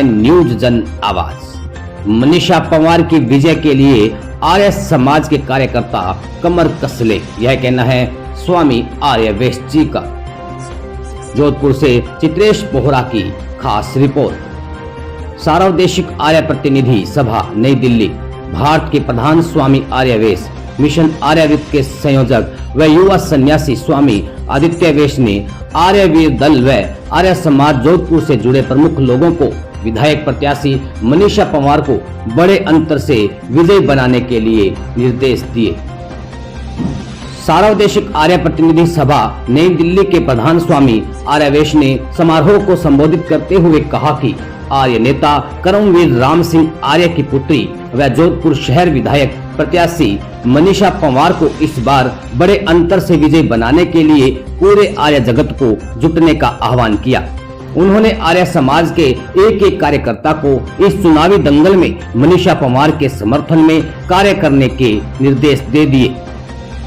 News जन आवाज। मनीषा पंवार की विजय के लिए आर्य समाज के कार्यकर्ता कमर कस ले, यह कहना है स्वामी आर्यवेश जी का। जोधपुर से चित्रेश बोहरा की खास रिपोर्ट। सार्वदेशिक आर्य प्रतिनिधि सभा नई दिल्ली भारत के प्रधान स्वामी आर्यवेश, मिशन आर्यवृत्त के संयोजक व युवा सन्यासी स्वामी आदित्यवेश ने आर्यवीर दल व आर्य समाज जोधपुर से जुड़े प्रमुख लोगों को विधायक प्रत्याशी मनीषा पंवार को बड़े अंतर से विजयी बनाने के लिए निर्देश दिए। सार्वदेशिक आर्य प्रतिनिधि सभा नई दिल्ली के प्रधान स्वामी आर्यवेश ने समारोह को संबोधित करते हुए कहा कि आर्य नेता कर्मवीर राम सिंह आर्य की पुत्री व जोधपुर शहर विधायक प्रत्याशी मनीषा पंवार को इस बार बड़े अंतर से विजयी बनाने के लिए पूरे आर्य जगत को जुटने का आह्वान किया। उन्होंने आर्य समाज के एक एक कार्यकर्ता को इस चुनावी दंगल में मनीषा पंवार के समर्थन में कार्य करने के निर्देश दे दिए।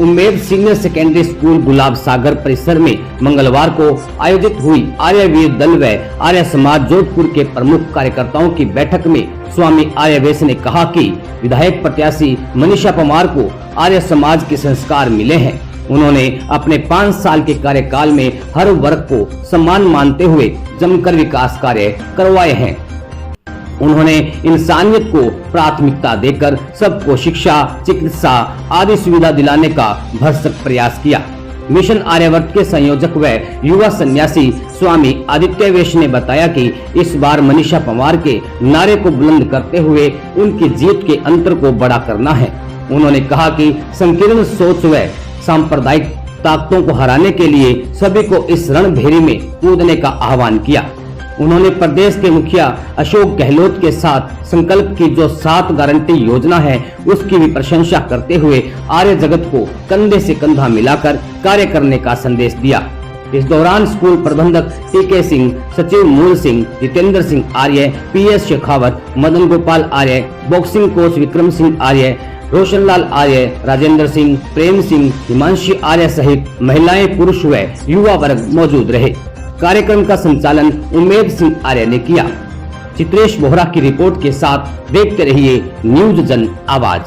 उम्मेद सीनियर सेकेंडरी स्कूल गुलाब सागर परिसर में मंगलवार को आयोजित हुई आर्यवीर दल व आर्य समाज जोधपुर के प्रमुख कार्यकर्ताओं की बैठक में स्वामी आर्यवेश ने कहा कि विधायक प्रत्याशी मनीषा पंवार को आर्य समाज के संस्कार मिले हैं। उन्होंने अपने 5 साल के कार्यकाल में हर वर्ग को सम्मान मानते हुए जमकर विकास कार्य करवाए हैं। उन्होंने इंसानियत को प्राथमिकता देकर सबको शिक्षा, चिकित्सा आदि सुविधा दिलाने का भरसक प्रयास किया। मिशन आर्यवर्त के संयोजक व युवा सन्यासी स्वामी आदित्यवेश ने बताया कि इस बार मनीषा पंवार के नारे को बुलंद करते हुए उनकी जीत के अंतर को बड़ा करना है। उन्होंने कहा कि संकीर्ण सोच व सांप्रदायिक ताकतों को हराने के लिए सभी को इस रणभेरी में कूदने का आह्वान किया। उन्होंने प्रदेश के मुखिया अशोक गहलोत के साथ संकल्प की जो 7 गारंटी योजना है उसकी भी प्रशंसा करते हुए आर्य जगत को कंधे से कंधा मिलाकर कार्य करने का संदेश दिया। इस दौरान स्कूल प्रबंधक टीके सिंह, सचिव मूल सिंह, जितेंद्र सिंह आर्य, PS शेखावत, मदन गोपाल आर्य, बॉक्सिंग कोच विक्रम सिंह आर्य, रोशनलाल आर्य, राजेंद्र सिंह, प्रेम सिंह, हिमांशी आर्य सहित महिलाएं, पुरुष व युवा वर्ग मौजूद रहे। कार्यक्रम का संचालन उम्मेद सिंह आर्य ने किया। चित्रेश बोहरा की रिपोर्ट के साथ देखते रहिए न्यूज जन आवाज।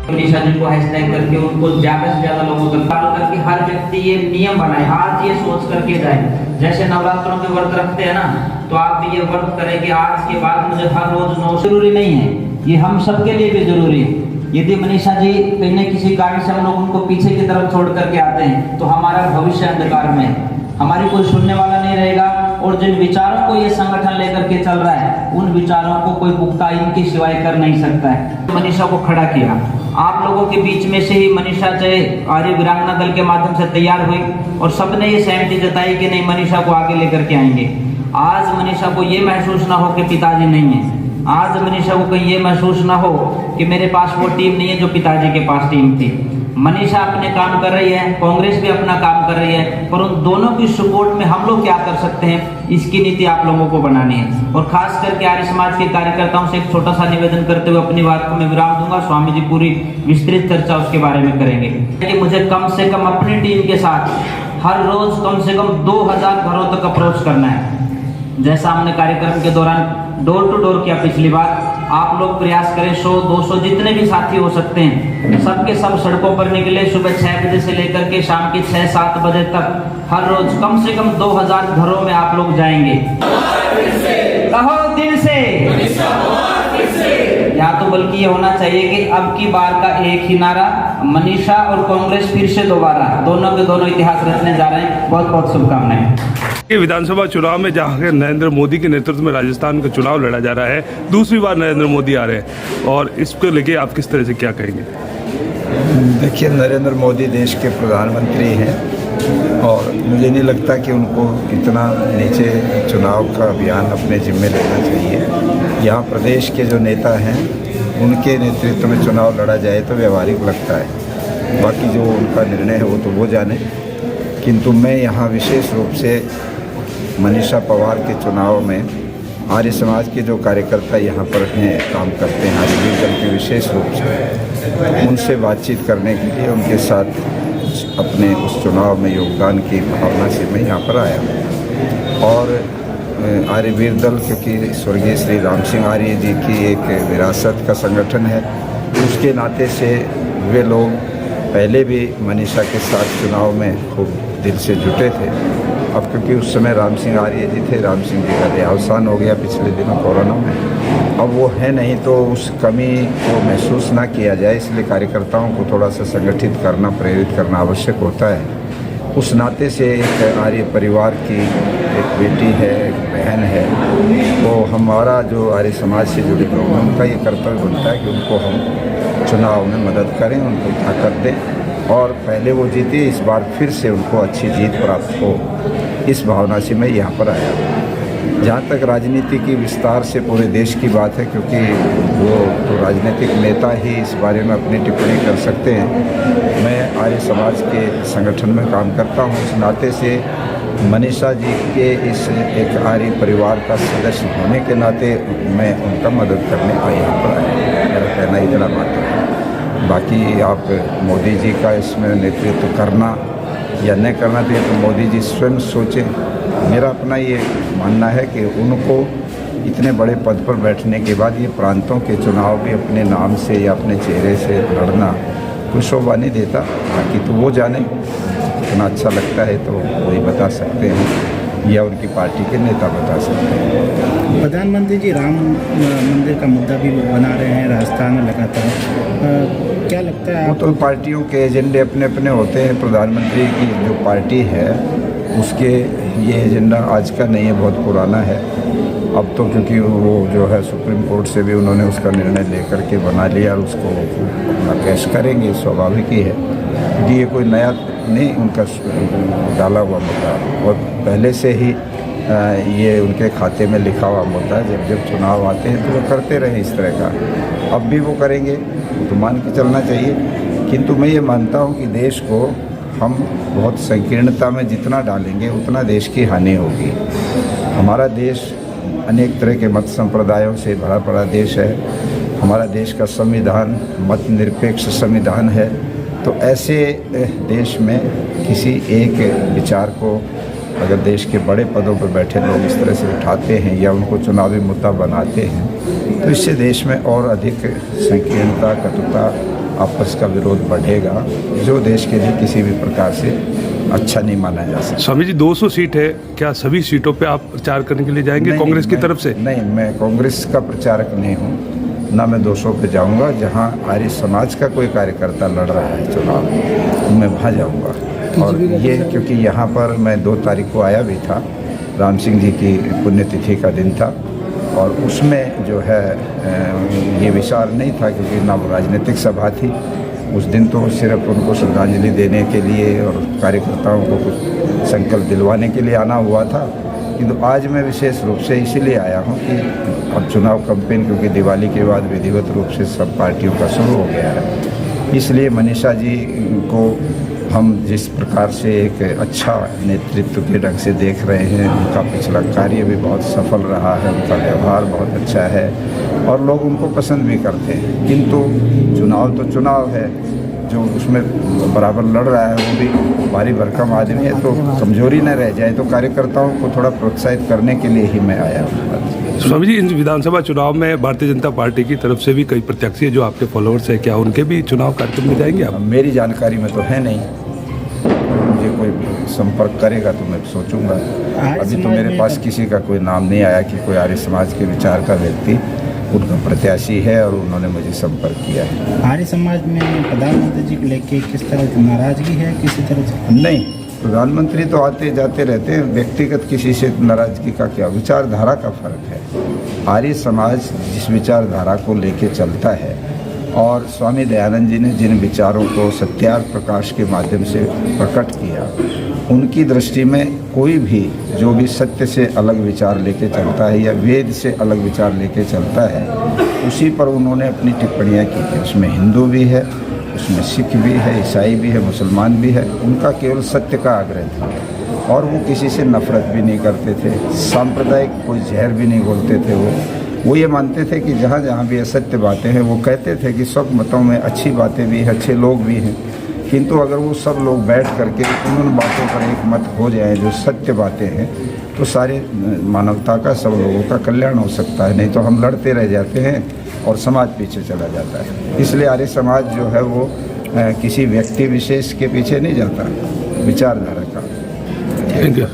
मनीषा जी को हैशटैग करके उनको ज्यादा से ज्यादा लोगों तक पाल करके हर व्यक्ति ये नियम बनाए, आज ये सोच करके जाए। जैसे नवरात्रों के व्रत रखते हैं ना, तो आप भी ये व्रत करें कि आज के बाद मुझे हर रोज 9 जरूरी नहीं है, ये हम सबके लिए भी जरूरी है। यदि मनीषा जी कहीं न किसी कारण से हम लोग उनको पीछे की तरफ छोड़ करके आते हैं तो हमारा भविष्य अंधकार में है, हमारी कोई सुनने वाला नहीं रहेगा। और जिन विचारों को ये संगठन लेकर के चल रहा है उन विचारों को कोई पुख्ता इनके सिवाय कर नहीं सकता है। मनीषा को खड़ा किया, आप लोगों के बीच में से ही मनीषा चाहे आर्य वीरांगना दल के माध्यम से तैयार हुई और सबने ये सहमति जताई कि नहीं, मनीषा को आगे लेकर के आएंगे। आज मनीषा को ये महसूस ना हो कि पिताजी नहीं है, आज मनीषा को कहीं ये महसूस ना हो कि मेरे पास वो टीम नहीं है जो पिताजी के पास टीम थी। मनीषा अपने काम कर रही है, कांग्रेस भी अपना काम कर रही है, पर उन दोनों की सपोर्ट में हम लोग क्या कर सकते हैं, इसकी नीति आप लोगों को बनानी है। और खास करके आर्य समाज के कार्यकर्ताओं से एक छोटा सा निवेदन करते हुए अपनी बात को मैं विराम दूंगा। स्वामी जी पूरी विस्तृत चर्चा उसके बारे में करेंगे कि मुझे कम से कम अपनी टीम के साथ हर रोज कम से कम 2000 घरों तक अप्रोच करना है। जैसा हमने कार्यक्रम के दौरान डोर टू डोर किया पिछली बार, आप लोग प्रयास करें 100-200 जितने भी साथी हो सकते हैं सबके सब सड़कों पर निकले। सुबह 6 बजे से लेकर के शाम के 6-7 बजे तक हर रोज कम से कम 2000 घरों में आप लोग जाएंगे। कहो दिल से, या तो बल्कि ये होना चाहिए कि अब की बार का एक ही नारा, मनीषा और कांग्रेस फिर से दोबारा, दोनों के दोनों इतिहास रचने जा रहे हैं। बहुत बहुत शुभकामनाएं। विधानसभा चुनाव में जहाँ नरेंद्र मोदी के नेतृत्व में राजस्थान का चुनाव लड़ा जा रहा है, दूसरी बार नरेंद्र मोदी आ रहे हैं और इसको लेके आप किस तरह से क्या कहेंगे? देखिए, नरेंद्र मोदी देश के प्रधानमंत्री हैं और मुझे नहीं लगता कि उनको इतना नीचे चुनाव का अभियान अपने जिम्मे लेना चाहिए। यहाँ प्रदेश के जो नेता हैं उनके नेतृत्व में चुनाव लड़ा जाए तो व्यवहारिक लगता है, बाकी जो उनका निर्णय है वो तो वो जाने। किंतु मैं यहाँ विशेष रूप से मनीषा पंवार के चुनाव में आर्य समाज के जो कार्यकर्ता यहाँ पर काम करते हैं, आर्यवीर दल के विशेष रूप से उनसे बातचीत करने के लिए, उनके साथ अपने उस चुनाव में योगदान की भावना से मैं यहाँ पर आया। और आर्यवीर दल क्योंकि स्वर्गीय श्री राम सिंह आर्य जी की एक विरासत का संगठन है, उसके नाते से वे लोग पहले भी मनीषा के साथ चुनाव में खूब दिल से जुटे थे। अब क्योंकि उस समय राम सिंह आर्य जी थे, राम सिंह जी का देहावसान हो गया पिछले दिनों कोरोना में, अब वो है नहीं, तो उस कमी को महसूस ना किया जाए, इसलिए कार्यकर्ताओं को थोड़ा सा संगठित करना, प्रेरित करना आवश्यक होता है। उस नाते से एक आर्य परिवार की एक बेटी है, एक बहन है, तो हमारा जो आर्य समाज से जुड़े लोग हैं उनका ये कर्तव्य बनता है कि उनको हम चुनाव में मदद करें, उनको ताकत दें और पहले वो जीते, इस बार फिर से उनको अच्छी जीत प्राप्त हो, इस भावना से मैं यहाँ पर आया। जहाँ तक राजनीति की विस्तार से पूरे देश की बात है, क्योंकि वो तो राजनीतिक नेता ही इस बारे में अपनी टिप्पणी कर सकते हैं। मैं आर्य समाज के संगठन में काम करता हूँ, इस नाते से मनीषा जी के इस एक आर्य परिवार का सदस्य होने के नाते मैं उनका मदद करने यहाँ पर आया। मेरा कहना इतना मात्र है। बाकी आप मोदी जी का इसमें नेतृत्व करना या न करना चाहिए तो मोदी जी स्वयं सोचें। मेरा अपना ये मानना है कि उनको इतने बड़े पद पर बैठने के बाद ये प्रांतों के चुनाव भी अपने नाम से या अपने चेहरे से लड़ना कोई शोभा नहीं देता। बाकी तो वो जाने, कितना अच्छा लगता है तो वही बता सकते हैं या उनकी पार्टी के नेता बता सकते हैं। प्रधानमंत्री जी राम मंदिर का मुद्दा भी बना रहे हैं राजस्थान में लगातार, क्या लगता है वो तो पार्टियों के एजेंडे अपने अपने होते हैं। प्रधानमंत्री की जो पार्टी है उसके ये एजेंडा आज का नहीं है, बहुत पुराना है। अब तो क्योंकि वो जो है सुप्रीम कोर्ट से भी उन्होंने उसका निर्णय लेकर के बना लिया और उसको अपना पेश करेंगे, स्वाभाविक ही है, क्योंकि ये कोई नया नहीं उनका डाला हुआ मुद्दा और पहले से ही ये उनके खाते में लिखा हुआ मुद्दा है। जब जब चुनाव आते हैं तो वो करते रहे इस तरह का, अब भी वो करेंगे, तो मान के चलना चाहिए। किंतु मैं ये मानता हूँ कि देश को हम बहुत संकीर्णता में जितना डालेंगे उतना देश की हानि होगी। हमारा देश अनेक तरह के मत संप्रदायों से भरा पड़ा देश है। हमारा देश का संविधान मत निरपेक्ष संविधान है। तो ऐसे देश में किसी एक विचार को अगर देश के बड़े पदों पर बैठे लोग इस तरह से उठाते हैं या उनको चुनावी मुद्दा बनाते हैं तो इससे देश में और अधिक संकीर्णता, कटुता, आपस का विरोध बढ़ेगा, जो देश के लिए किसी भी प्रकार से अच्छा नहीं माना जा सकता। स्वामी जी 200 सीट है, क्या सभी सीटों पे आप प्रचार करने के लिए जाएंगे कांग्रेस की तरफ से? नहीं, मैं कांग्रेस का प्रचारक नहीं हूँ, ना मैं 200 पे जाऊँगा। जहाँ आर्य समाज का कोई कार्यकर्ता लड़ रहा है चुनाव, मैं वहाँ जाऊँगा। और ये क्योंकि यहाँ पर मैं 2 तारीख को आया भी था, राम सिंह जी की पुण्यतिथि का दिन था, और उसमें जो है ये विचार नहीं था क्योंकि ना राजनीतिक सभा थी उस दिन, तो सिर्फ उनको श्रद्धांजलि देने के लिए और कार्यकर्ताओं को कुछ संकल्प दिलवाने के लिए आना हुआ था। किंतु आज मैं विशेष रूप से इसीलिए आया हूँ कि अब चुनाव कैंपेन क्योंकि दिवाली के बाद विधिवत रूप से सब पार्टियों का शुरू हो गया है, इसलिए मनीषा जी को हम जिस प्रकार से एक अच्छा नेतृत्व के ढंग से देख रहे हैं, उनका पिछला कार्य भी बहुत सफल रहा है, उनका व्यवहार बहुत अच्छा है और लोग उनको पसंद भी करते हैं। किंतु चुनाव तो चुनाव है, जो उसमें बराबर लड़ रहा है वो भी भारी भरकम आदमी है, तो कमजोरी न रह जाए, तो कार्यकर्ताओं को थोड़ा प्रोत्साहित करने के लिए ही मैं आया हूँ। स्वामी जी, इन विधानसभा चुनाव में भारतीय जनता पार्टी की तरफ से भी कई प्रत्याशी जो आपके फॉलोअर्स हैं, क्या उनके भी चुनाव कार्यक्रम में जाएंगे आप? मेरी जानकारी में तो है नहीं, मुझे कोई संपर्क करेगा तो मैं सोचूंगा। अभी तो मेरे पास किसी का कोई नाम नहीं आया कि कोई आर्य समाज के विचार का व्यक्ति उनका प्रत्याशी है और उन्होंने मुझे संपर्क किया है। आर्य समाज में प्रधानमंत्री जी को लेके किस तरह की नाराजगी है? किसी तरह से नहीं, प्रधानमंत्री तो आते जाते रहते हैं, व्यक्तिगत किसी से नाराजगी का क्या, विचारधारा का फर्क है। आर्य समाज जिस विचारधारा को लेके चलता है और स्वामी दयानंद जी ने जिन विचारों को सत्यार्थ प्रकाश के माध्यम से प्रकट किया, उनकी दृष्टि में कोई भी जो भी सत्य से अलग विचार लेके चलता है या वेद से अलग विचार लेके चलता है, उसी पर उन्होंने अपनी टिप्पणियाँ की थी। उसमें हिंदू भी है, उसमें सिख भी है, ईसाई भी है, मुसलमान भी है। उनका केवल सत्य का आग्रह था और वो किसी से नफरत भी नहीं करते थे, सांप्रदायिक कोई जहर भी नहीं बोलते थे। वो ये मानते थे कि जहाँ जहाँ भी असत्य बातें हैं वो कहते थे कि सब मतों में अच्छी बातें भी हैं, अच्छे लोग भी हैं, किंतु अगर वो सब लोग बैठ करके उन बातों पर एक मत हो जाए जो सत्य बातें हैं, तो सारी मानवता का, सब लोगों का कल्याण हो सकता है। नहीं तो हम लड़ते रह जाते हैं और समाज पीछे चला जाता है। इसलिए आर्य समाज जो है वो किसी व्यक्ति विशेष के पीछे नहीं जाता, विचारधारा का। Thank you.